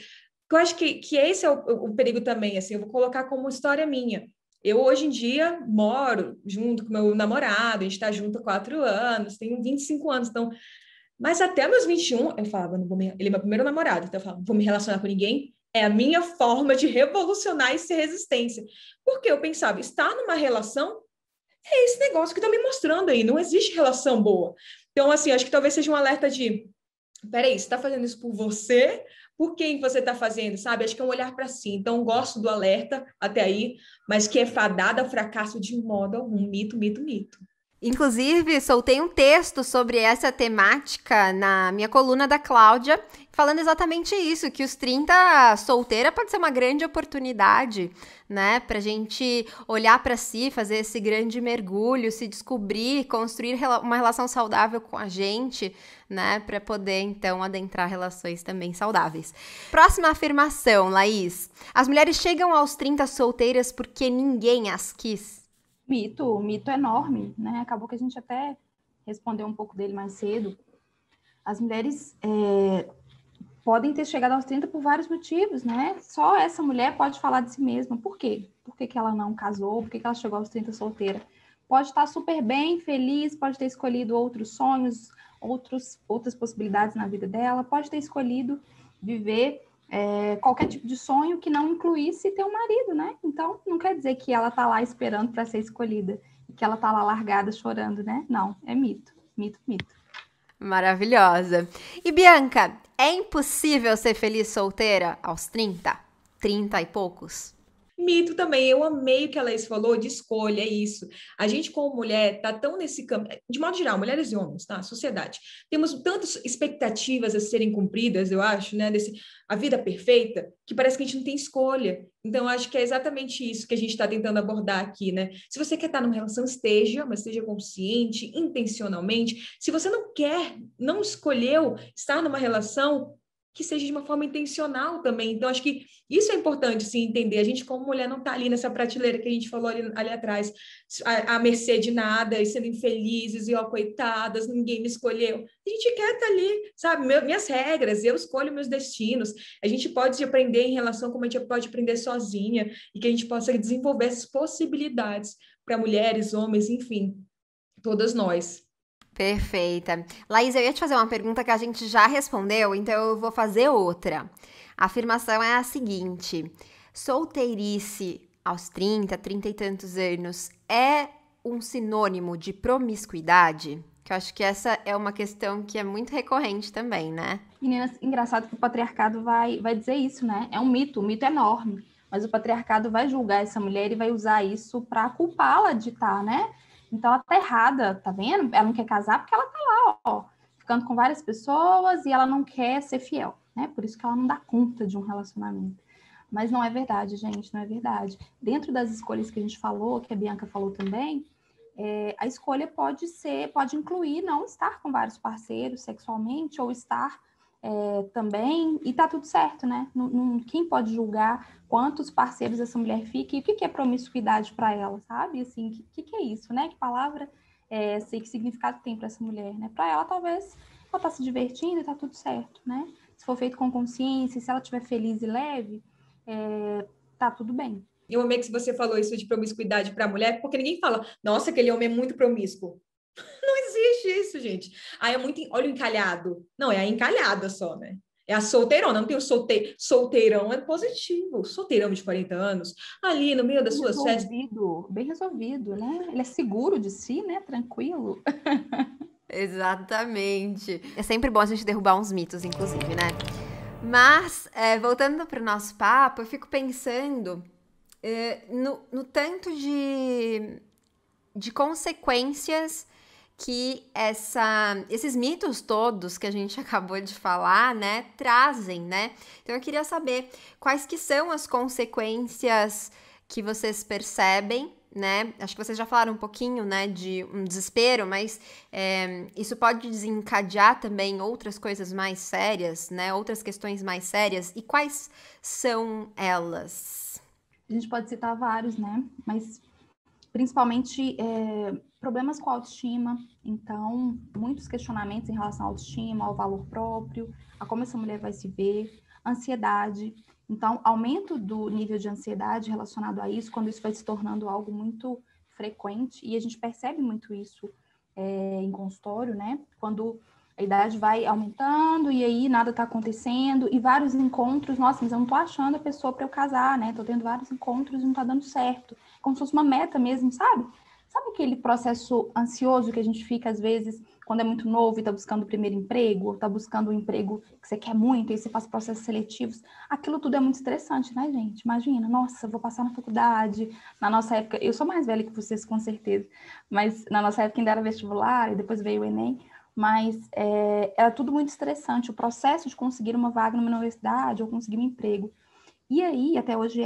Eu acho que esse é o perigo também, assim, eu vou colocar como história minha. Eu, hoje em dia, moro junto com meu namorado, a gente está junto há 4 anos, tenho 25 anos, então... Mas até meus 21, eu falava, ele é meu primeiro namorado, então eu falava, não vou me relacionar com ninguém, é a minha forma de revolucionar e ser resistência. Porque eu pensava, estar numa relação é esse negócio que tá me mostrando aí, não existe relação boa. Então, assim, acho que talvez seja um alerta de peraí, você está fazendo isso por você? Por quem você está fazendo, sabe? Acho que é um olhar para si. Então, gosto do alerta até aí, mas que é fadada ao fracasso de modo algum. Mito, mito, mito. Inclusive, soltei um texto sobre essa temática na minha coluna da Cláudia, falando exatamente isso, que os 30 solteira pode ser uma grande oportunidade, né, pra gente olhar pra si, fazer esse grande mergulho, se descobrir, construir uma relação saudável com a gente, né, pra poder, então, adentrar relações também saudáveis. Próxima afirmação, Laís. As mulheres chegam aos 30 solteiras porque ninguém as quis. Mito enorme, né? Acabou que a gente até respondeu um pouco dele mais cedo. As mulheres podem ter chegado aos 30 por vários motivos, né? Só essa mulher pode falar de si mesma. Por quê? Por que ela não casou? Por que ela chegou aos 30 solteira? Pode estar super bem, feliz, pode ter escolhido outros sonhos, outras possibilidades na vida dela, pode ter escolhido viver qualquer tipo de sonho que não incluísse ter um marido, né? Então, não quer dizer que ela tá lá esperando para ser escolhida, que ela tá lá largada chorando, né? Não, é mito, mito, mito. Maravilhosa. E Bianca, é impossível ser feliz solteira aos 30? 30 e poucos? Mito também, eu amei o que a Laís falou de escolha, é isso. A gente, como mulher, tá tão nesse campo, de modo geral, mulheres e homens, tá? Sociedade. Temos tantas expectativas a serem cumpridas, eu acho, né? A vida perfeita, que parece que a gente não tem escolha. Então, eu acho que é exatamente isso que a gente está tentando abordar aqui, né? Se você quer estar numa relação, esteja, mas esteja consciente, intencionalmente. Se você não quer, não escolheu estar numa relação, que seja de uma forma intencional também. Então, acho que isso é importante, sim, entender. A gente, como mulher, não está ali nessa prateleira que a gente falou ali atrás, à mercê de nada, e sendo infelizes, e ó, coitadas, ninguém me escolheu. A gente quer estar ali, sabe? Minhas regras, eu escolho meus destinos. A gente pode aprender em relação como a gente pode aprender sozinha, e que a gente possa desenvolver essas possibilidades para mulheres, homens, enfim, todas nós. Perfeita. Laís, eu ia te fazer uma pergunta que a gente já respondeu, então eu vou fazer outra. A afirmação é a seguinte: solteirice aos 30, 30 e tantos anos é um sinônimo de promiscuidade? Que eu acho que essa é uma questão que é muito recorrente também, né? Meninas, engraçado que o patriarcado vai dizer isso, né? É um mito enorme. Mas o patriarcado vai julgar essa mulher e vai usar isso para culpá-la de estar, né? Então ela tá errada, tá vendo? Ela não quer casar porque ela tá lá, ó, ficando com várias pessoas e ela não quer ser fiel, né? Por isso que ela não dá conta de um relacionamento. Mas não é verdade, gente, não é verdade. Dentro das escolhas que a gente falou, que a Bianca falou também, a escolha pode incluir não estar com vários parceiros sexualmente ou estar também, e tá tudo certo, né? Quem pode julgar quantos parceiros essa mulher fica e o que é promiscuidade para ela, sabe? Assim, o que é isso, né? Que palavra, que significado tem para essa mulher, né? Para ela, talvez, ela tá se divertindo e tá tudo certo, né? Se for feito com consciência, se ela estiver feliz e leve, tá tudo bem. Eu amei que você falou isso de promiscuidade para a mulher, porque ninguém fala, nossa, aquele homem é muito promíscuo. Não existe isso, gente. Aí é muito, olha o encalhado. Não, é a encalhada só, né? É a solteirona, não tem o solteirão, é positivo. Solteirão de 40 anos, ali no meio das suas festas. Bem resolvido, né? Ele é seguro de si, né? Tranquilo. Exatamente. É sempre bom a gente derrubar uns mitos, inclusive, né? Mas, voltando para o nosso papo, eu fico pensando no tanto de consequências que esses mitos todos que a gente acabou de falar, né, trazem, né? Então eu queria saber quais que são as consequências que vocês percebem, né? Acho que vocês já falaram um pouquinho, né, de um desespero, mas isso pode desencadear também outras coisas mais sérias, né? Outras questões mais sérias. E quais são elas? A gente pode citar vários, né? Mas principalmente problemas com a autoestima. Então, muitos questionamentos em relação à autoestima, ao valor próprio, a como essa mulher vai se ver, ansiedade. Então, aumento do nível de ansiedade relacionado a isso, quando isso vai se tornando algo muito frequente, e a gente percebe muito isso em consultório, né? Quando a idade vai aumentando e aí nada tá acontecendo, e vários encontros, nossa, mas eu não tô achando a pessoa para eu casar, né? Tô tendo vários encontros e não tá dando certo. Como se fosse uma meta mesmo, sabe? Sabe aquele processo ansioso que a gente fica, às vezes, quando é muito novo e está buscando o primeiro emprego, está buscando um emprego que você quer muito, e você faz processos seletivos, aquilo tudo é muito estressante, né, gente? Imagina, nossa, vou passar na faculdade. Na nossa época, eu sou mais velha que vocês, com certeza, mas na nossa época ainda era vestibular, e depois veio o Enem, mas era tudo muito estressante, o processo de conseguir uma vaga numa universidade ou conseguir um emprego. E aí, até hoje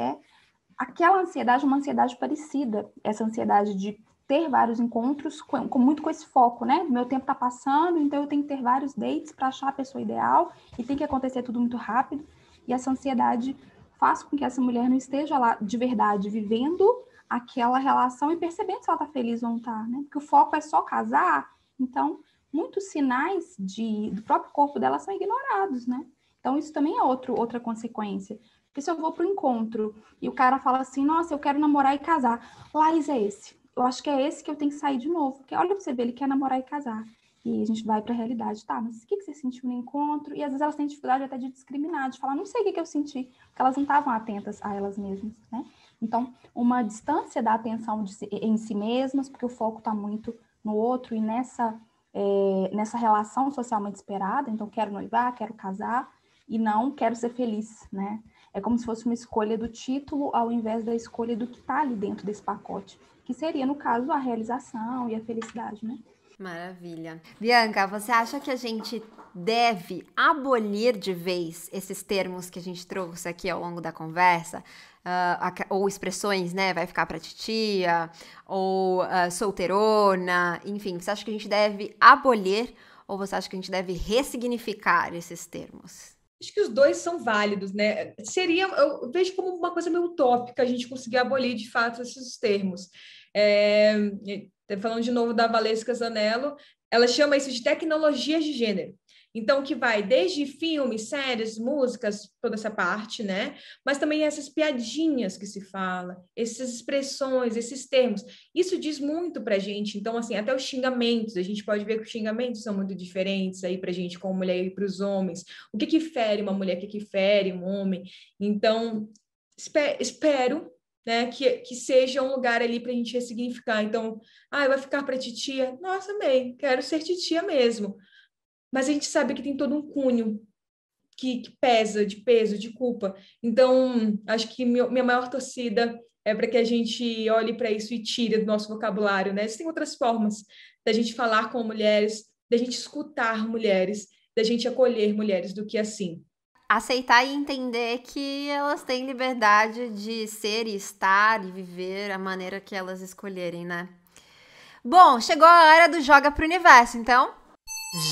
aquela ansiedade, uma ansiedade parecida, essa ansiedade de ter vários encontros, muito com esse foco, né? Meu tempo tá passando, então eu tenho que ter vários dates para achar a pessoa ideal e tem que acontecer tudo muito rápido. E essa ansiedade faz com que essa mulher não esteja lá de verdade vivendo aquela relação e percebendo se ela tá feliz ou não tá, né? Porque o foco é só casar, então muitos sinais do próprio corpo dela são ignorados, né? Então isso também é outra consequência. Porque se eu vou para o encontro e o cara fala assim, nossa, eu quero namorar e casar, Laís, é esse. Eu acho que é esse que eu tenho que sair de novo. Porque olha pra você ver, ele quer namorar e casar. E a gente vai para a realidade, tá, mas o que você sentiu no encontro? E às vezes elas têm dificuldade até de discriminar, de falar, não sei o que eu senti, porque elas não estavam atentas a elas mesmas, né? Então, uma distância da atenção em si mesmas, porque o foco está muito no outro e nessa relação socialmente esperada. Então, quero noivar, quero casar e não quero ser feliz, né? É como se fosse uma escolha do título ao invés da escolha do que está ali dentro desse pacote, que seria, no caso, a realização e a felicidade, né? Maravilha. Bianca, você acha que a gente deve abolir de vez esses termos que a gente trouxe aqui ao longo da conversa? Ou expressões, né? Vai ficar pra titia, ou solteirona, enfim. Você acha que a gente deve abolir ou você acha que a gente deve ressignificar esses termos? Acho que os dois são válidos, né? Eu vejo como uma coisa meio utópica a gente conseguir abolir, de fato, esses termos. Falando de novo da Valesca Zanello, ela chama isso de tecnologias de gênero. Então, que vai desde filmes, séries, músicas, toda essa parte, né? Mas também essas piadinhas que se fala, essas expressões, esses termos. Isso diz muito pra gente. Então, assim, até os xingamentos, a gente pode ver que os xingamentos são muito diferentes aí pra gente, como mulher e pros homens. O que fere uma mulher, o que fere um homem. Então, espero, né, que seja um lugar ali pra gente ressignificar. Então, vai ficar pra titia? Nossa, amei, quero ser titia mesmo. Mas a gente sabe que tem todo um cunho que pesa, de peso, de culpa. Então, acho que minha maior torcida é para que a gente olhe para isso e tire do nosso vocabulário, né? Existem outras formas da gente falar com mulheres, da gente escutar mulheres, da gente acolher mulheres do que assim. Aceitar e entender que elas têm liberdade de ser e estar e viver a maneira que elas escolherem, né? Bom, chegou a hora do Joga pro Universo, então...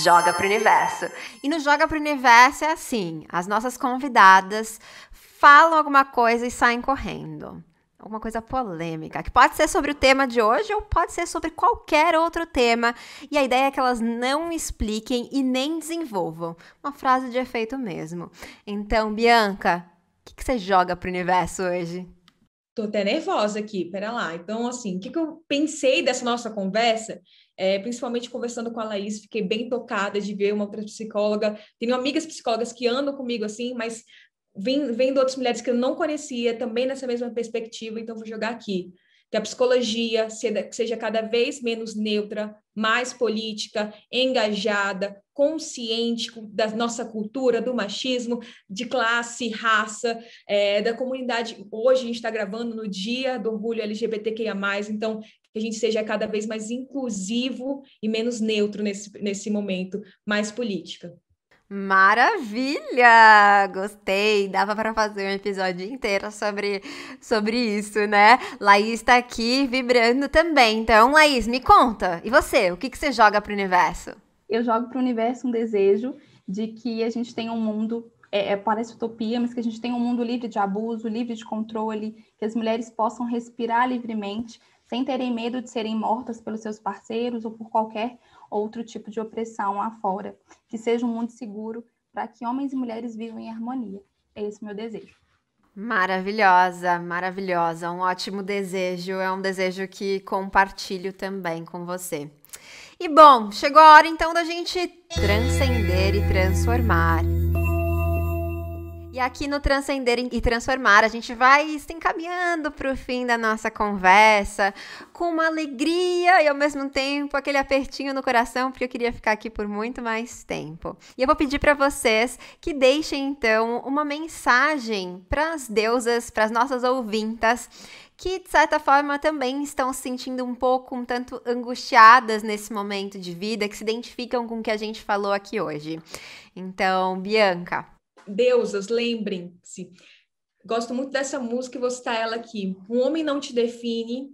Joga pro Universo. E no Joga pro Universo é assim, as nossas convidadas falam alguma coisa e saem correndo. Alguma coisa polêmica, que pode ser sobre o tema de hoje ou pode ser sobre qualquer outro tema. E a ideia é que elas não expliquem e nem desenvolvam. Uma frase de efeito mesmo. Então, Bianca, o que você joga pro universo hoje? Tô até nervosa aqui, pera lá. Então, assim, o que eu pensei dessa nossa conversa? Principalmente conversando com a Laís, fiquei bem tocada de ver uma outra psicóloga. Tenho amigas psicólogas que andam comigo assim, mas vendo outras mulheres que eu não conhecia, também nessa mesma perspectiva, então vou jogar aqui. Que a psicologia seja cada vez menos neutra, mais política, engajada, consciente da nossa cultura, do machismo, de classe, raça, da comunidade. Hoje a gente está gravando no Dia do Orgulho LGBTQIA+, então que a gente seja cada vez mais inclusivo e menos neutro nesse momento, mais política. Maravilha! Gostei! Dava para fazer um episódio inteiro sobre isso, né? Laís tá aqui vibrando também. Então, Laís, me conta. E você? O que você joga pro universo? Eu jogo pro universo um desejo de que a gente tenha um mundo, parece utopia, mas que a gente tenha um mundo livre de abuso, livre de controle, que as mulheres possam respirar livremente, sem terem medo de serem mortas pelos seus parceiros ou por qualquer outro tipo de opressão lá fora. Que seja um mundo seguro para que homens e mulheres vivam em harmonia. É esse o meu desejo. Maravilhosa, maravilhosa. Um ótimo desejo. É um desejo que compartilho também com você. E bom, chegou a hora então da gente transcender e transformar. E E aqui no Transcender e Transformar, a gente vai se encaminhando para o fim da nossa conversa, com uma alegria e ao mesmo tempo aquele apertinho no coração, porque eu queria ficar aqui por muito mais tempo. E eu vou pedir para vocês que deixem então uma mensagem para as deusas, para as nossas ouvintas, que de certa forma também estão se sentindo um tanto angustiadas nesse momento de vida, que se identificam com o que a gente falou aqui hoje. Então, Bianca. Deusas, lembrem-se. Gosto muito dessa música e vou citar ela aqui. Um homem não te define,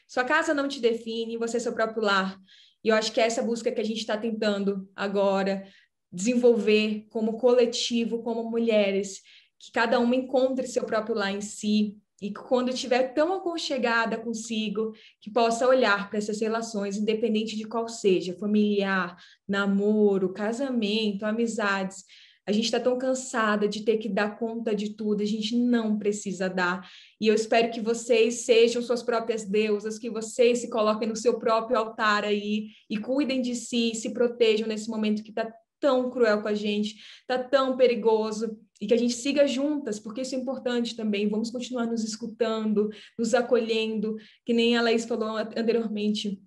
sua casa não te define, você é seu próprio lar. E eu acho que é essa busca que a gente está tentando agora desenvolver como coletivo, como mulheres, que cada uma encontre seu próprio lar em si, e que quando estiver tão aconchegada consigo, que possa olhar para essas relações, independente de qual seja, familiar, namoro, casamento, amizades. A gente está tão cansada de ter que dar conta de tudo, a gente não precisa dar. E eu espero que vocês sejam suas próprias deusas, que vocês se coloquem no seu próprio altar aí e cuidem de si, se protejam nesse momento que está tão cruel com a gente, está tão perigoso. E que a gente siga juntas, porque isso é importante também. Vamos continuar nos escutando, nos acolhendo, que nem a Laís falou anteriormente.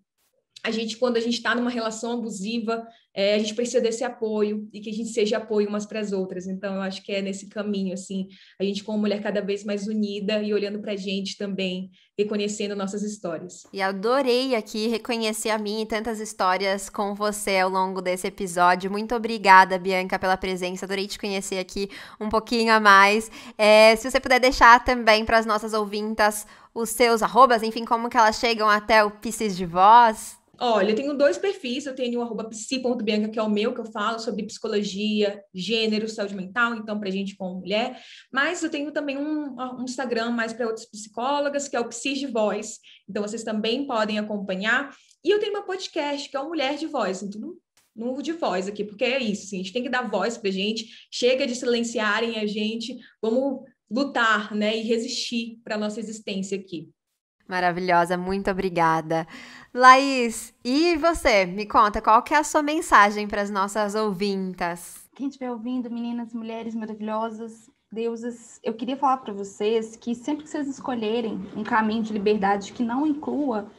Quando a gente está numa relação abusiva, a gente precisa desse apoio e que a gente seja apoio umas para as outras. Então, eu acho que é nesse caminho, assim, a gente como mulher cada vez mais unida e olhando para a gente também, reconhecendo nossas histórias. E adorei aqui reconhecer a minha e tantas histórias com você ao longo desse episódio. Muito obrigada, Bianca, pela presença. Adorei te conhecer aqui um pouquinho a mais. Se você puder deixar também para as nossas ouvintas os seus arrobas, enfim, como que elas chegam até o Psis de Voz. Olha, eu tenho 2 perfis, eu tenho o @psi.bianca, que é o meu, que eu falo sobre psicologia, gênero, saúde mental, então pra gente como mulher, mas eu tenho também um Instagram mais para outras psicólogas, que é o Psis de Voz, então vocês também podem acompanhar, e eu tenho meu podcast, que é o Mulher de Voz, então no de voz aqui, porque é isso, assim, a gente tem que dar voz pra gente, chega de silenciarem a gente, vamos lutar, né, e resistir para nossa existência aqui. Maravilhosa, muito obrigada. Laís, e você? Me conta, qual que é a sua mensagem para as nossas ouvintas? Quem estiver ouvindo, meninas, mulheres maravilhosas, deusas, eu queria falar para vocês que sempre que vocês escolherem um caminho de liberdade que não inclua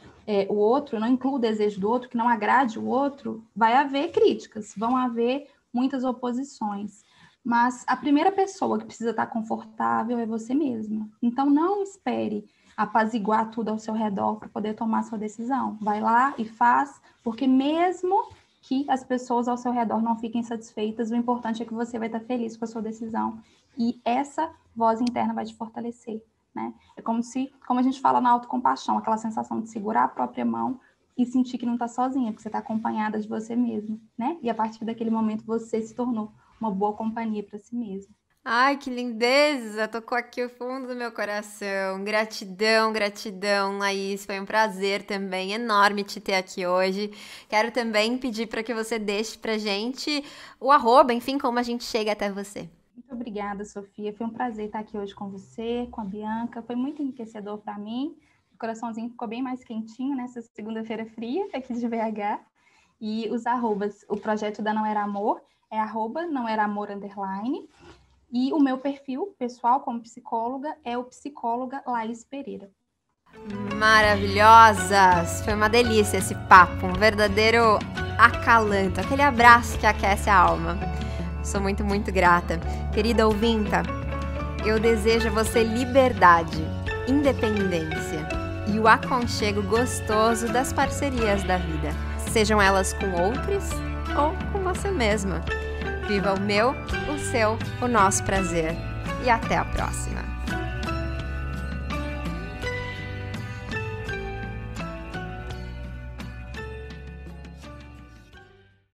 o outro, não inclua o desejo do outro, que não agrade o outro, vai haver críticas, vão haver muitas oposições. Mas a primeira pessoa que precisa estar confortável é você mesma. Então, não espere apaziguar tudo ao seu redor para poder tomar sua decisão. Vai lá e faz, porque mesmo que as pessoas ao seu redor não fiquem satisfeitas, o importante é que você vai estar feliz com a sua decisão. E essa voz interna vai te fortalecer, né? É como a gente fala na autocompaixão, aquela sensação de segurar a própria mão e sentir que não está sozinha, porque você está acompanhada de você mesmo, né? E a partir daquele momento você se tornou uma boa companhia para si mesmo. Ai, que lindeza! Tocou aqui o fundo do meu coração. Gratidão, gratidão, Laís. Foi um prazer também enorme te ter aqui hoje. Quero também pedir para que você deixe pra gente o arroba, enfim, como a gente chega até você. Muito obrigada, Sofia. Foi um prazer estar aqui hoje com você, com a Bianca. Foi muito enriquecedor para mim. O coraçãozinho ficou bem mais quentinho nessa segunda-feira fria aqui de BH. E os arrobas, o projeto da Não Era Amor é @NãoEraAmor_. E o meu perfil pessoal como psicóloga é o psicóloga Laís Pereira. Maravilhosas! Foi uma delícia esse papo, um verdadeiro acalanto, aquele abraço que aquece a alma. Sou muito, muito grata. Querida ouvinta, eu desejo a você liberdade, independência e o aconchego gostoso das parcerias da vida, sejam elas com outros ou com você mesma. Viva o meu, o seu, o nosso prazer. E até a próxima!